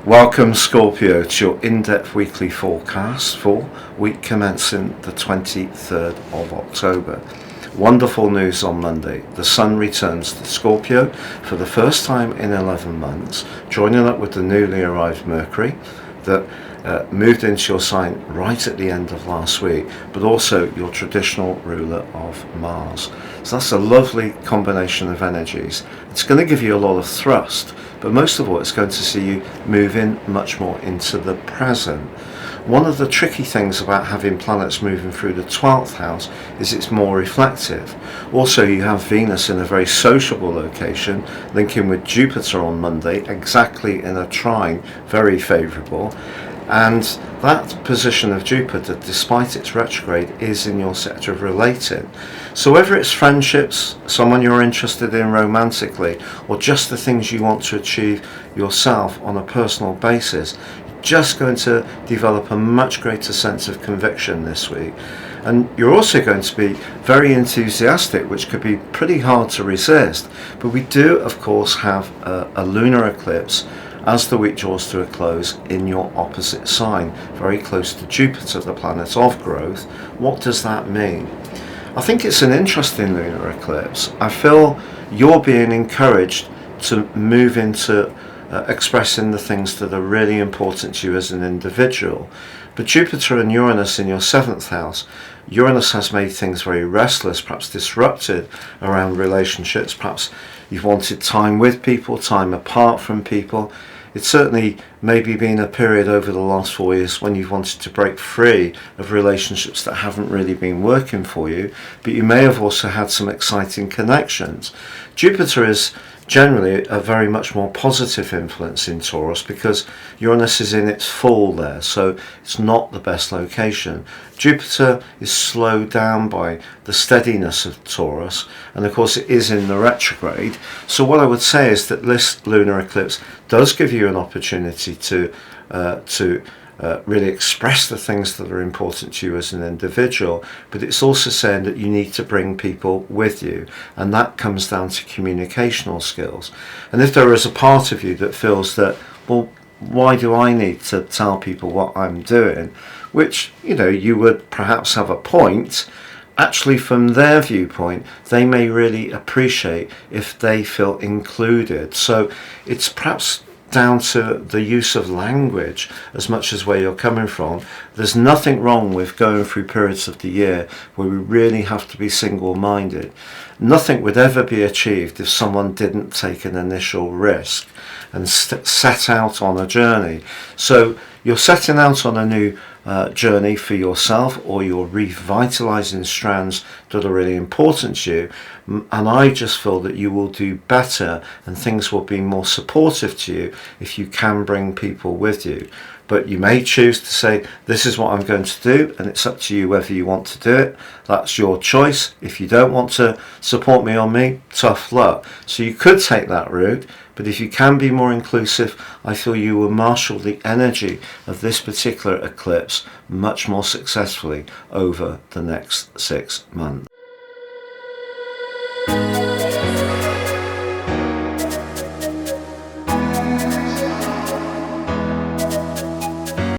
Welcome Scorpio to your in-depth weekly forecast for week commencing the 23rd of October. Wonderful news on Monday. The Sun returns to Scorpio for the first time in 11 months, joining up with the newly arrived Mercury that moved into your sign right at the end of last week, but also your traditional ruler of Mars. So that's a lovely combination of energies. It's going to give you a lot of thrust, but most of all it's going to see you move in much more into the present. One of the tricky things about having planets moving through the 12th house is it's more reflective. Also, you have Venus in a very sociable location, linking with Jupiter on Monday, exactly in a trine, very favourable. And that position of Jupiter, despite its retrograde, is in your sector of relating. So whether it's friendships, someone you're interested in romantically, or just the things you want to achieve yourself on a personal basis, just going to develop a much greater sense of conviction this week. And you're also going to be very enthusiastic, which could be pretty hard to resist. But we do, of course, have a lunar eclipse as the week draws to a close in your opposite sign, very close to Jupiter, the planet of growth. What does that mean? I think it's an interesting lunar eclipse. I feel you're being encouraged to move into expressing the things that are really important to you as an individual. But Jupiter and Uranus in your 7th house, Uranus has made things very restless, perhaps disrupted around relationships. Perhaps you've wanted time with people, time apart from people. It's certainly maybe been a period over the last 4 years when you've wanted to break free of relationships that haven't really been working for you, but you may have also had some exciting connections. Jupiter is generally a very much more positive influence in Taurus because Uranus is in its fall there, so it's not the best location. Jupiter is slowed down by the steadiness of Taurus, and of course it is in the retrograde. So what I would say is that this lunar eclipse does give you an opportunity to really express the things that are important to you as an individual, but it's also saying that you need to bring people with you, and that comes down to communicational skills. And if there is a part of you that feels that, well, why do I need to tell people what I'm doing, which, you would perhaps have a point, actually from their viewpoint they may really appreciate if they feel included. So it's perhaps down to the use of language as much as where you're coming from. There's nothing wrong with going through periods of the year where we really have to be single-minded. Nothing would ever be achieved if someone didn't take an initial risk and set out on a journey. So you're setting out on a new journey for yourself, or you're revitalizing strands that are really important to you, and I just feel that you will do better and things will be more supportive to you if you can bring people with you. But you may choose to say, this is what I'm going to do, and it's up to you whether you want to do it. That's your choice. If you don't want to support me on me, tough luck. So you could take that route, but if you can be more inclusive, I feel you will marshal the energy of this particular eclipse much more successfully over the next 6 months.